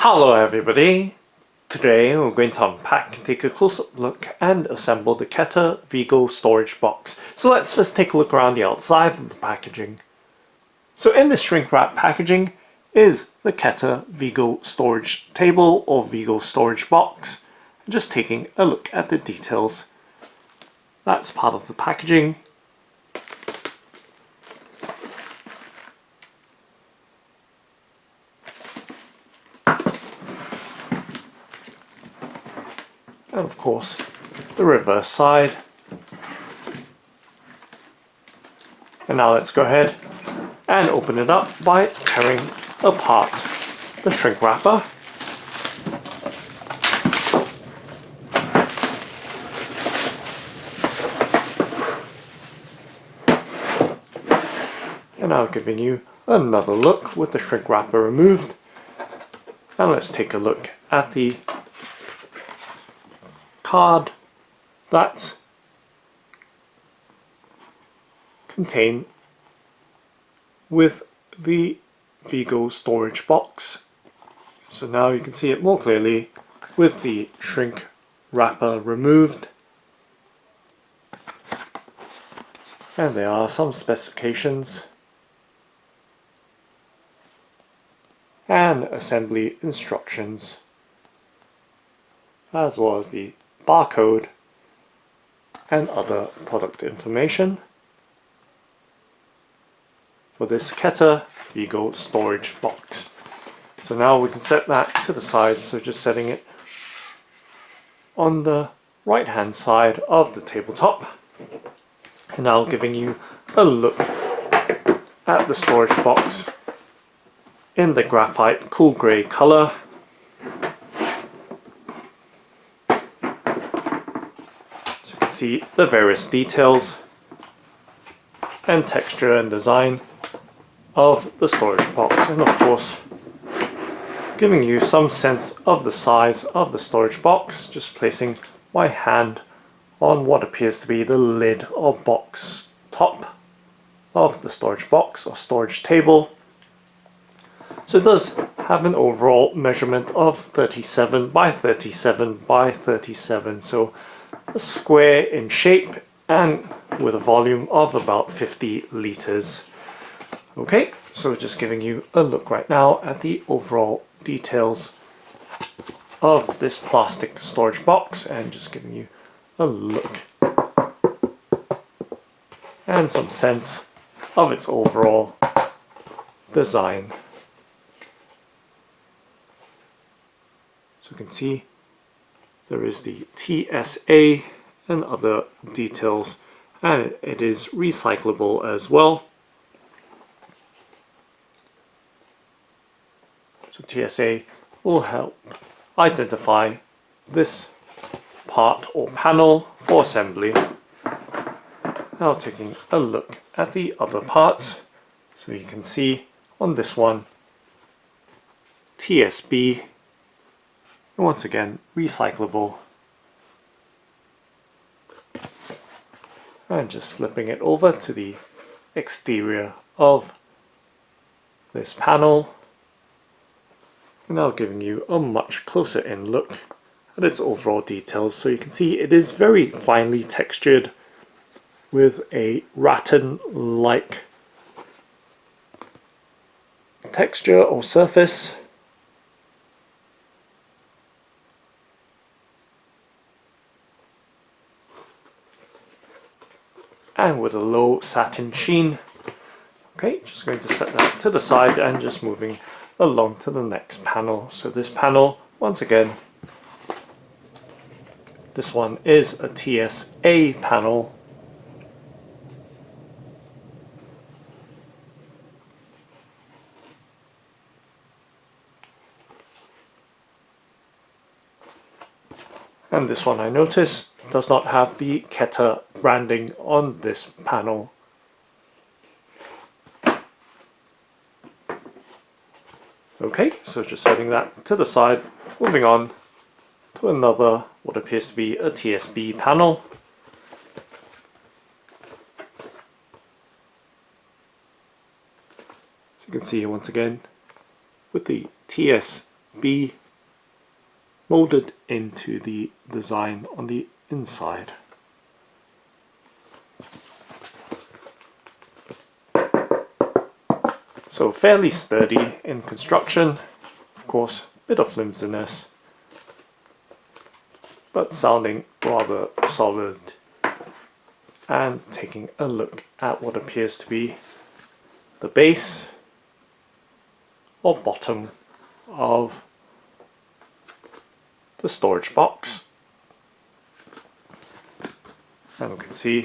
Hello everybody! Today we're going to unpack, take a close-up look and assemble the Keter Vigo storage box. So let's just take a look around the outside of the packaging. So in this shrink wrap packaging is the Keter Vigo storage table or Vigo storage box. Just taking a look at the details. That's part of the packaging. And of course the reverse side. And now let's go ahead and open it up by tearing apart the shrink wrapper. And now giving you another look with the shrink wrapper removed. And let's take a look at the card that contain with the Vigo storage box. So now you can see it more clearly with the shrink wrapper removed. And there are some specifications and assembly instructions, as well as the barcode and other product information for this Keter Vigo storage box. So now we can set that to the side, so just setting it on the right hand side of the tabletop, and now giving you a look at the storage box in the graphite cool grey colour. See the various details and texture and design of the storage box, and of course giving you some sense of the size of the storage box, just placing my hand on what appears to be the lid or box top of the storage box or storage table. So it does have an overall measurement of 37 by 37 by 37, so a square in shape and with a volume of about 50 litres. Okay, so just giving you a look right now at the overall details of this plastic storage box, and just giving you a look and some sense of its overall design. So you can see there is the TSA and other details, and it is recyclable as well. So TSA will help identify this part or panel for assembly. Now taking a look at the other parts, so you can see on this one TSB, and once again recyclable. And just flipping it over to the exterior of this panel, and now giving you a much closer in look at its overall details. So you can see it is very finely textured with a rattan-like texture or surface. And with a low satin sheen. Okay, just going to set that to the side and just moving along to the next panel. So this panel, once again, this one is a TSA panel. And this one, I notice, does not have the Keter branding on this panel. Okay, so just setting that to the side, moving on to another, what appears to be a TSB panel. So you can see once again with the TSB TSB molded into the design on the inside. So fairly sturdy in construction, of course, bit of flimsiness, but sounding rather solid. And taking a look at what appears to be the base or bottom of the storage box. And we can see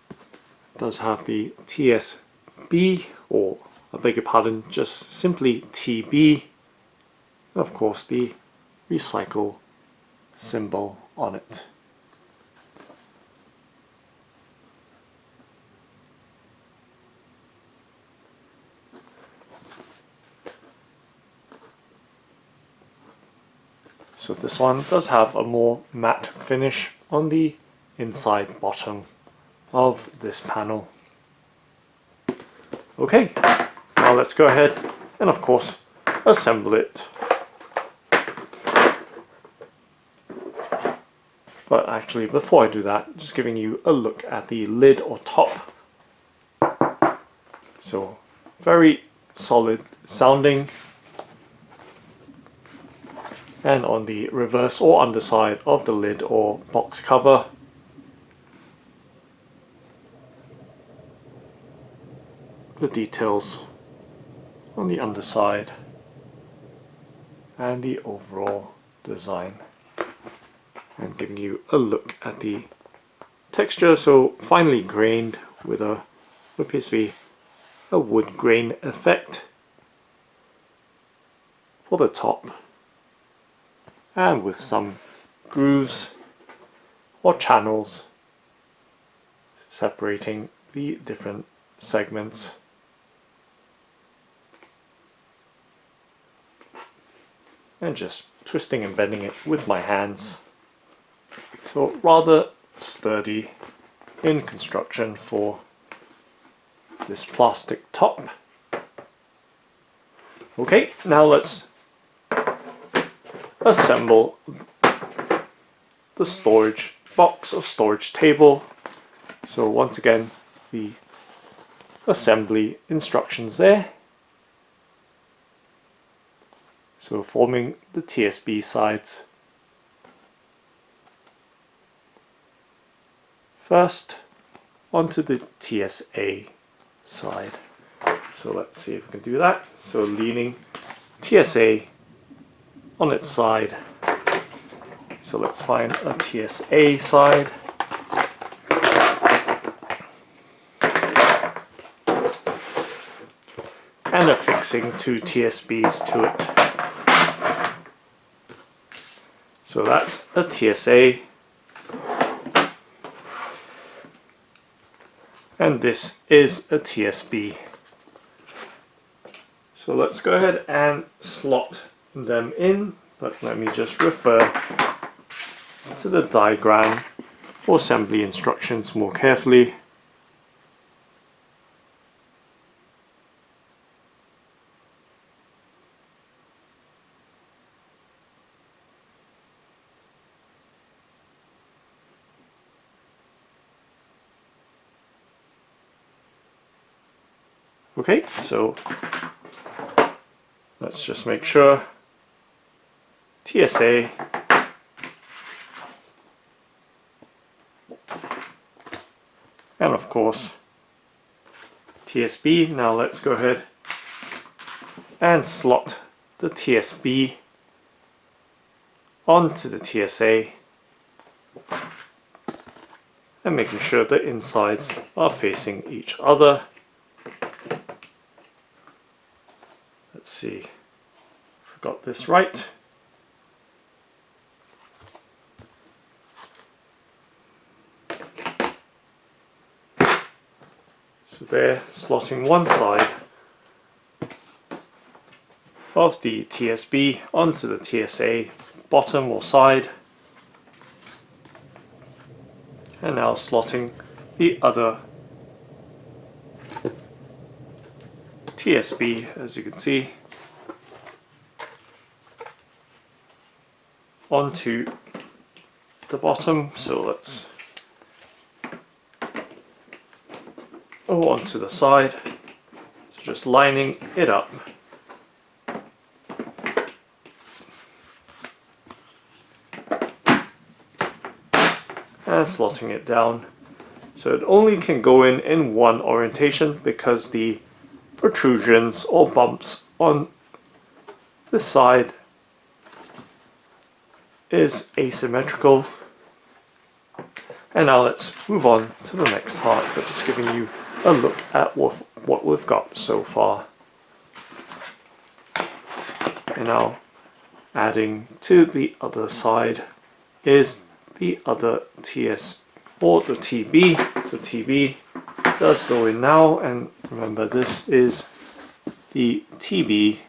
it does have the TSB, or I beg your pardon, just simply TB, and of course the recycle symbol on it. So this one does have a more matte finish on the inside bottom of this panel. Okay, now let's go ahead and of course assemble it. But actually, before I do that, just giving you a look at the lid or top. So very solid sounding. And on the reverse or underside of the lid or box cover, the details on the underside and the overall design, and giving you a look at the texture. So finely grained with what appears to be a wood grain effect for the top, and with some grooves or channels separating the different segments. And just twisting and bending it with my hands. So rather sturdy in construction for this plastic top. Okay, now let's assemble the storage box or storage table. So once again, the assembly instructions there. So forming the TSB sides. First onto the TSA side. So let's see if we can do that. So leaning TSA on its side. So let's find a TSA side. And affixing two TSBs to it. So that's a TSA. And this is a TSB. So let's go ahead and slot them in, but let me just refer to the diagram or assembly instructions more carefully. Okay, so let's just make sure TSA and of course TSB. Now let's go ahead and slot the TSB onto the TSA and making sure the insides are facing each other. Let's see if I got this right. So there, slotting one side of the TSB onto the TSA bottom or side, and now slotting the other TSB, as you can see, onto the bottom, so let's go onto the side. So just lining it up. And slotting it down. So it only can go in one orientation because the protrusions or bumps on this side is asymmetrical. And now let's move on to the next part, but just giving you a look at what we've got so far. And now adding to the other side is the other TS or the TB. So TB does go in now, and remember this is the TB.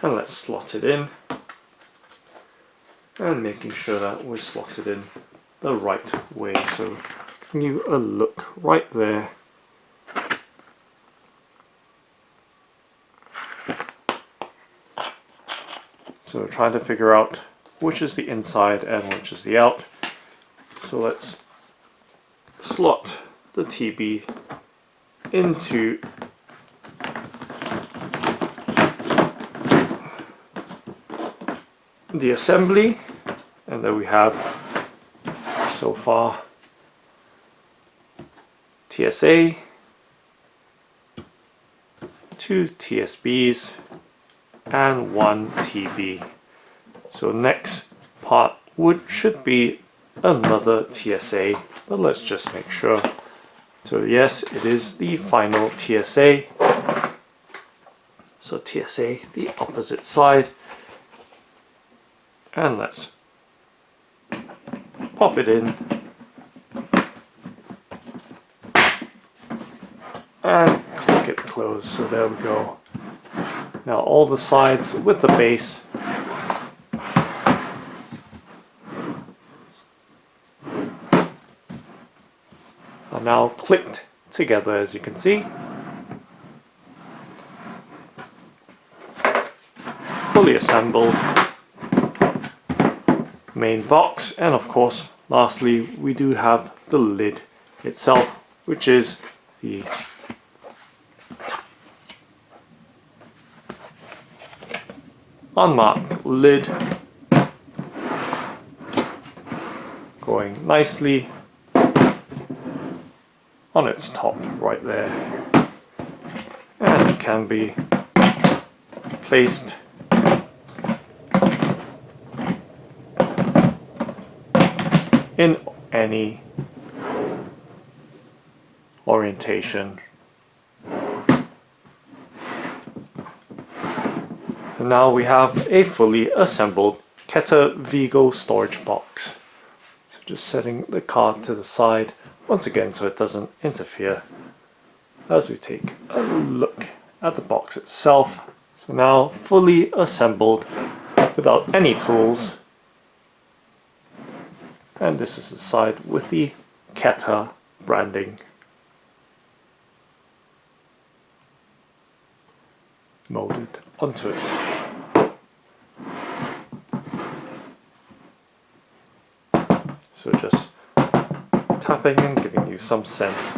And let's slot it in, and making sure that we're slotted in the right way. So giving you a look right there. So we're trying to figure out which is the inside and which is the out. So let's slot the TB into the assembly, and there we have so far TSA, 2 TSBs and 1 TB. So next part should be another TSA, but let's just make sure. So yes, it is the final TSA. So TSA, the opposite side. And let's pop it in and click it closed. So there we go. Now all the sides with the base are now clicked together, as you can see. Fully assembled. Main box, and of course lastly we do have the lid itself, which is the unmarked lid, going nicely on its top right there, and it can be placed in any orientation. And now we have a fully assembled Keter Vigo storage box. So just setting the card to the side once again so it doesn't interfere as we take a look at the box itself. So now fully assembled without any tools. And this is the side with the Keter branding molded onto it. So just tapping and giving you some sense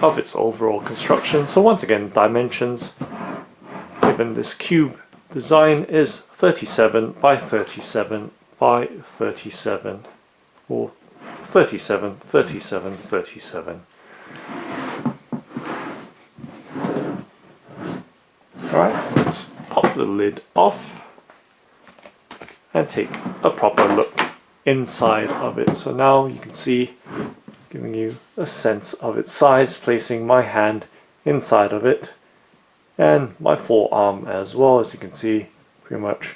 of its overall construction. So once again, dimensions given this cube design is 37 by 37 by 37, or 37, 37, 37. Alright, let's pop the lid off and take a proper look inside of it. So now you can see, giving you a sense of its size, placing my hand inside of it and my forearm as well, as you can see, pretty much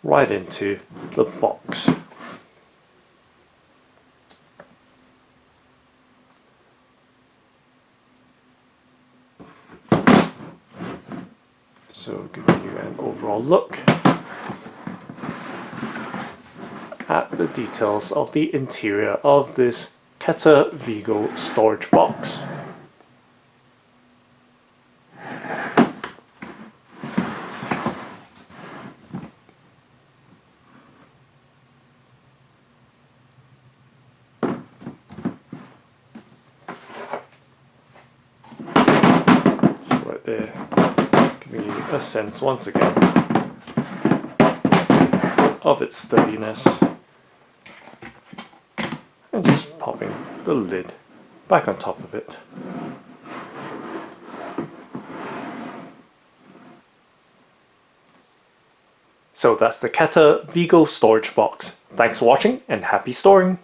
right into the box. So giving you an overall look at the details of the interior of this Keter Vigo storage box. a sense once again of its sturdiness, and just popping the lid back on top of it. So that's the Keter Vigo storage box. Thanks for watching and happy storing!